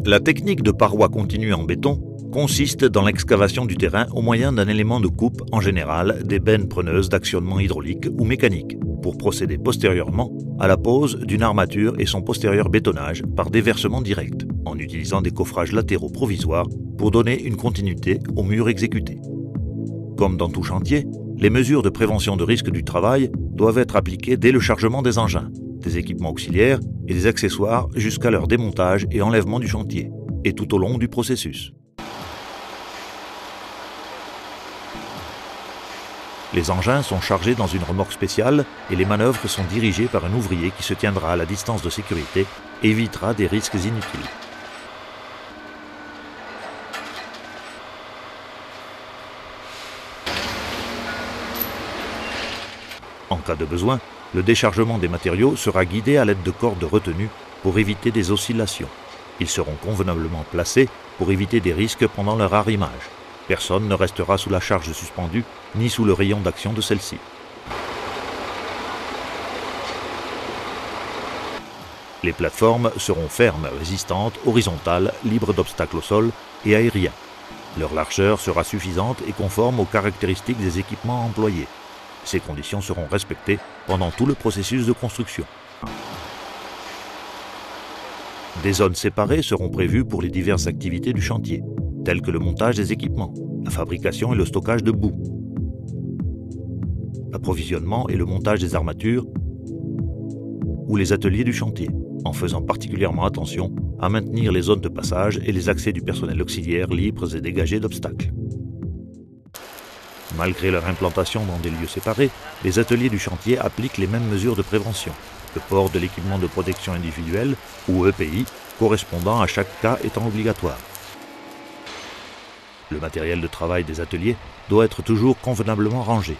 La technique de paroi continue en béton consiste dans l'excavation du terrain au moyen d'un élément de coupe, en général des bennes preneuses d'actionnement hydraulique ou mécanique, pour procéder postérieurement à la pose d'une armature et son postérieur bétonnage par déversement direct, en utilisant des coffrages latéraux provisoires pour donner une continuité au mur exécuté. Comme dans tout chantier, les mesures de prévention de risque du travail doivent être appliquées dès le chargement des engins, des équipements auxiliaires et des accessoires jusqu'à leur démontage et enlèvement du chantier, et tout au long du processus. Les engins sont chargés dans une remorque spéciale et les manœuvres sont dirigées par un ouvrier qui se tiendra à la distance de sécurité et évitera des risques inutiles. En cas de besoin, le déchargement des matériaux sera guidé à l'aide de cordes de retenue pour éviter des oscillations. Ils seront convenablement placés pour éviter des risques pendant leur arrimage. Personne ne restera sous la charge suspendue ni sous le rayon d'action de celle-ci. Les plateformes seront fermes, résistantes, horizontales, libres d'obstacles au sol et aériens. Leur largeur sera suffisante et conforme aux caractéristiques des équipements employés. Ces conditions seront respectées pendant tout le processus de construction. Des zones séparées seront prévues pour les diverses activités du chantier, telles que le montage des équipements, la fabrication et le stockage de boue, l'approvisionnement et le montage des armatures ou les ateliers du chantier, en faisant particulièrement attention à maintenir les zones de passage et les accès du personnel auxiliaire libres et dégagés d'obstacles. Malgré leur implantation dans des lieux séparés, les ateliers du chantier appliquent les mêmes mesures de prévention. Le port de l'équipement de protection individuelle, ou EPI, correspondant à chaque cas étant obligatoire. Le matériel de travail des ateliers doit être toujours convenablement rangé.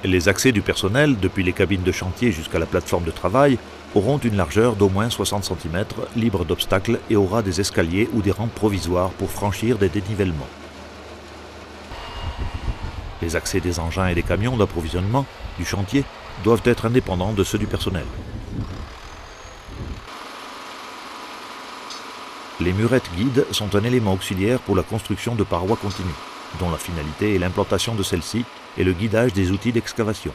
Les accès du personnel, depuis les cabines de chantier jusqu'à la plateforme de travail, auront une largeur d'au moins 60 cm, libre d'obstacles, et aura des escaliers ou des rampes provisoires pour franchir des dénivellements. Les accès des engins et des camions d'approvisionnement du chantier doivent être indépendants de ceux du personnel. Les murettes guides sont un élément auxiliaire pour la construction de parois continues, dont la finalité est l'implantation de celles-ci et le guidage des outils d'excavation.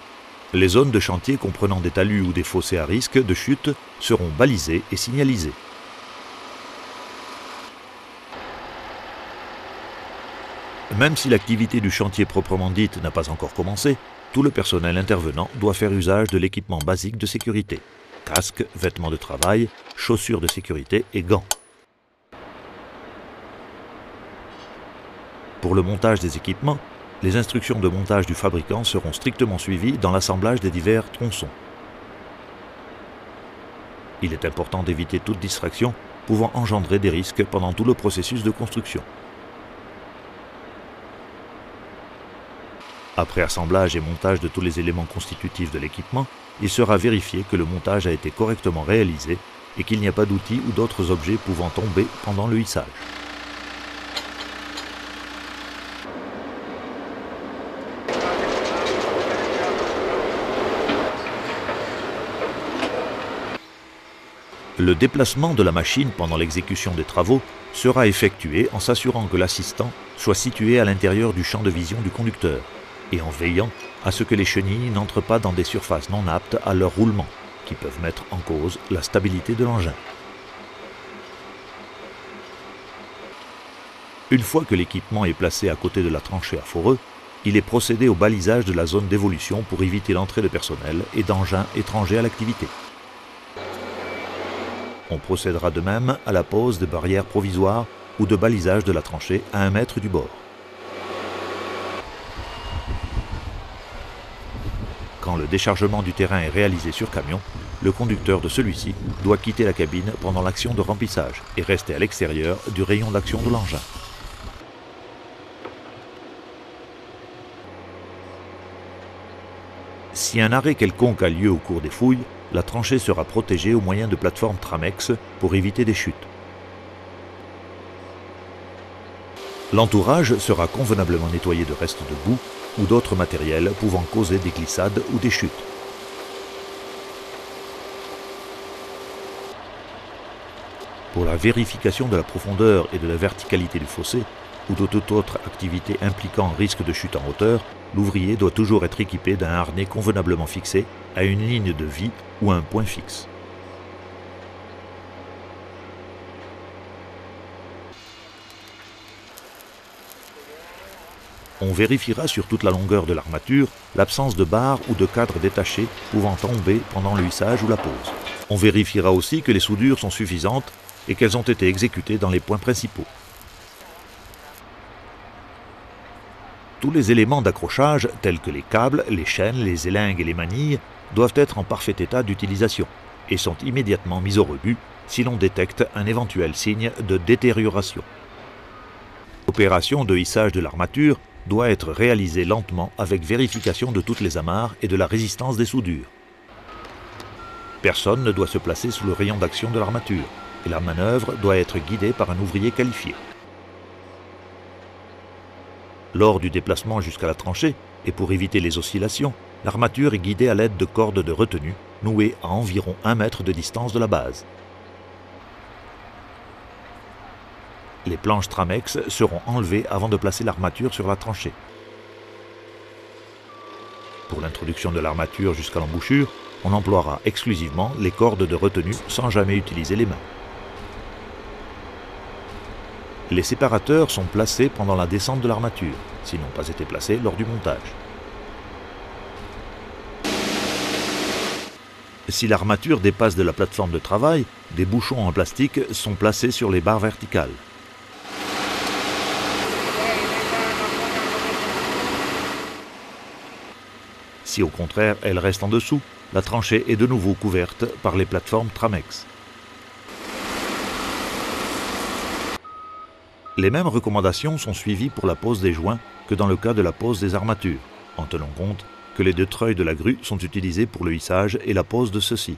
Les zones de chantier comprenant des talus ou des fossés à risque de chute seront balisées et signalisées. Même si l'activité du chantier proprement dite n'a pas encore commencé, tout le personnel intervenant doit faire usage de l'équipement basique de sécurité. Casque, vêtements de travail, chaussures de sécurité et gants. Pour le montage des équipements, les instructions de montage du fabricant seront strictement suivies dans l'assemblage des divers tronçons. Il est important d'éviter toute distraction pouvant engendrer des risques pendant tout le processus de construction. Après assemblage et montage de tous les éléments constitutifs de l'équipement, il sera vérifié que le montage a été correctement réalisé et qu'il n'y a pas d'outils ou d'autres objets pouvant tomber pendant le hissage. Le déplacement de la machine pendant l'exécution des travaux sera effectué en s'assurant que l'assistant soit situé à l'intérieur du champ de vision du conducteur et en veillant à ce que les chenilles n'entrent pas dans des surfaces non aptes à leur roulement, qui peuvent mettre en cause la stabilité de l'engin. Une fois que l'équipement est placé à côté de la tranchée à foreux, il est procédé au balisage de la zone d'évolution pour éviter l'entrée de personnel et d'engins étrangers à l'activité. On procédera de même à la pose de barrières provisoires ou de balisage de la tranchée à 1 mètre du bord. Quand le déchargement du terrain est réalisé sur camion, le conducteur de celui-ci doit quitter la cabine pendant l'action de remplissage et rester à l'extérieur du rayon d'action de l'engin. Si un arrêt quelconque a lieu au cours des fouilles, la tranchée sera protégée au moyen de plateformes Tramex pour éviter des chutes. L'entourage sera convenablement nettoyé de restes de boue ou d'autres matériels pouvant causer des glissades ou des chutes. Pour la vérification de la profondeur et de la verticalité du fossé, ou de toute autre activité impliquant risque de chute en hauteur, l'ouvrier doit toujours être équipé d'un harnais convenablement fixé à une ligne de vie ou à un point fixe. On vérifiera sur toute la longueur de l'armature l'absence de barres ou de cadres détachés pouvant tomber pendant le hissage ou la pose. On vérifiera aussi que les soudures sont suffisantes et qu'elles ont été exécutées dans les points principaux. Tous les éléments d'accrochage, tels que les câbles, les chaînes, les élingues et les manilles, doivent être en parfait état d'utilisation et sont immédiatement mis au rebut si l'on détecte un éventuel signe de détérioration. L'opération de hissage de l'armature doit être réalisée lentement avec vérification de toutes les amarres et de la résistance des soudures. Personne ne doit se placer sous le rayon d'action de l'armature et la manœuvre doit être guidée par un ouvrier qualifié. Lors du déplacement jusqu'à la tranchée, et pour éviter les oscillations, l'armature est guidée à l'aide de cordes de retenue nouées à environ 1 mètre de distance de la base. Les planches Tramex seront enlevées avant de placer l'armature sur la tranchée. Pour l'introduction de l'armature jusqu'à l'embouchure, on emploiera exclusivement les cordes de retenue sans jamais utiliser les mains. Les séparateurs sont placés pendant la descente de l'armature, s'ils n'ont pas été placés lors du montage. Si l'armature dépasse de la plateforme de travail, des bouchons en plastique sont placés sur les barres verticales. Si au contraire elle reste en dessous, la tranchée est de nouveau couverte par les plateformes Tramex. Les mêmes recommandations sont suivies pour la pose des joints que dans le cas de la pose des armatures, en tenant compte que les 2 treuils de la grue sont utilisés pour le hissage et la pose de ceux-ci.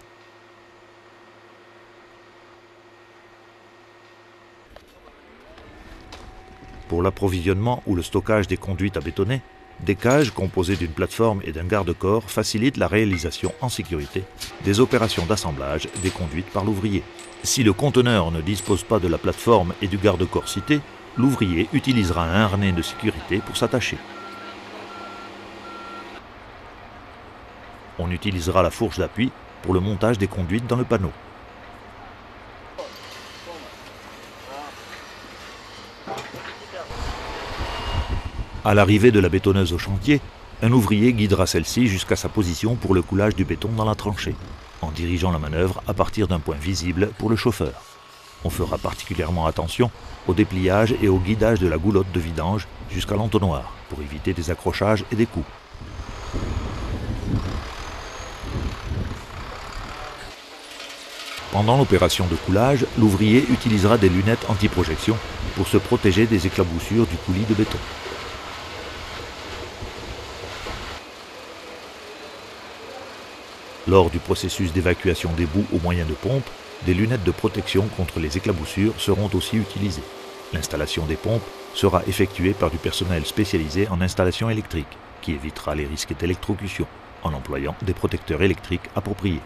Pour l'approvisionnement ou le stockage des conduites à bétonner, des cages composées d'une plateforme et d'un garde-corps facilitent la réalisation en sécurité des opérations d'assemblage des conduites par l'ouvrier. Si le conteneur ne dispose pas de la plateforme et du garde-corps cités, l'ouvrier utilisera un harnais de sécurité pour s'attacher. On utilisera la fourche d'appui pour le montage des conduites dans le panneau. À l'arrivée de la bétonneuse au chantier, un ouvrier guidera celle-ci jusqu'à sa position pour le coulage du béton dans la tranchée, en dirigeant la manœuvre à partir d'un point visible pour le chauffeur. On fera particulièrement attention au dépliage et au guidage de la goulotte de vidange jusqu'à l'entonnoir pour éviter des accrochages et des coups. Pendant l'opération de coulage, l'ouvrier utilisera des lunettes anti-projection pour se protéger des éclaboussures du coulis de béton. Lors du processus d'évacuation des boues au moyen de pompes, des lunettes de protection contre les éclaboussures seront aussi utilisées. L'installation des pompes sera effectuée par du personnel spécialisé en installation électrique, qui évitera les risques d'électrocution en employant des protecteurs électriques appropriés.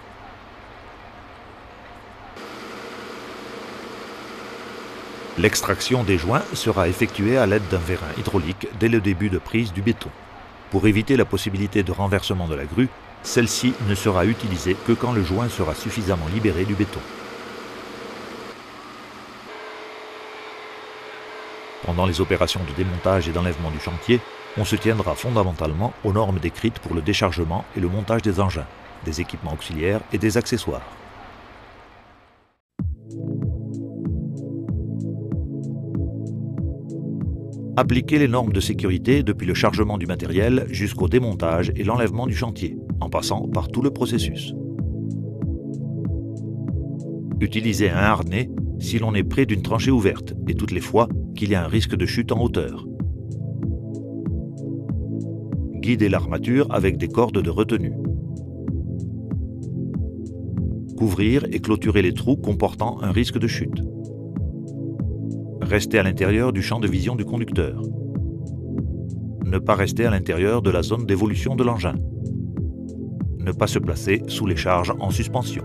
L'extraction des joints sera effectuée à l'aide d'un vérin hydraulique dès le début de prise du béton. Pour éviter la possibilité de renversement de la grue, celle-ci ne sera utilisée que quand le joint sera suffisamment libéré du béton. Pendant les opérations de démontage et d'enlèvement du chantier, on se tiendra fondamentalement aux normes décrites pour le déchargement et le montage des engins, des équipements auxiliaires et des accessoires. Appliquer les normes de sécurité depuis le chargement du matériel jusqu'au démontage et l'enlèvement du chantier, en passant par tout le processus. Utiliser un harnais si l'on est près d'une tranchée ouverte et toutes les fois qu'il y a un risque de chute en hauteur. Guider l'armature avec des cordes de retenue. Couvrir et clôturer les trous comportant un risque de chute. Rester à l'intérieur du champ de vision du conducteur. Ne pas rester à l'intérieur de la zone d'évolution de l'engin. Ne pas se placer sous les charges en suspension.